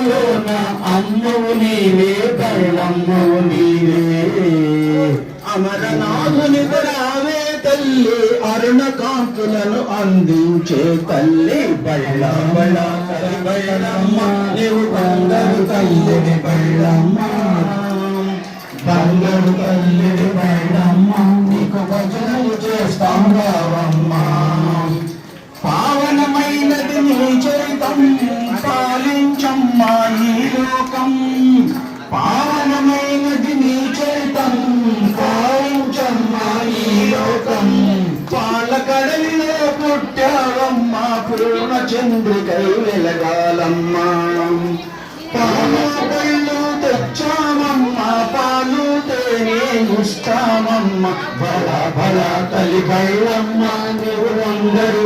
లోన అమ్మవు నీవే బళ్ళమ్మవు నీవే అమరనాథుని రావే తల్లి అరుణ కాంతులను అందించే తల్లి బళ్ళ బళ్ళ బళ్ళమ్మ నీవు బంగారు తల్లిని బళ్ళమ్మ బంగారు తల్లిని బళ్ళమ్మ నీకు భజనలు చేస్తాం రావమ్మ పావనమైనది నీ చరితం పాలించమ్మా ఈ లోకం పావనమైనది నీ చరితం పాలించమ్మా ఈ లోకం పాలకడలిలో పుట్టావమ్మా పూర్ణ చంద్రికై వెలగాలమ్మా పాలు పళ్ళు తెచ్చామమ్మా పాలు తేనే ఇస్తామమ్మ బల బల తల్లి బళ్ళమ్మ నీవు అందరి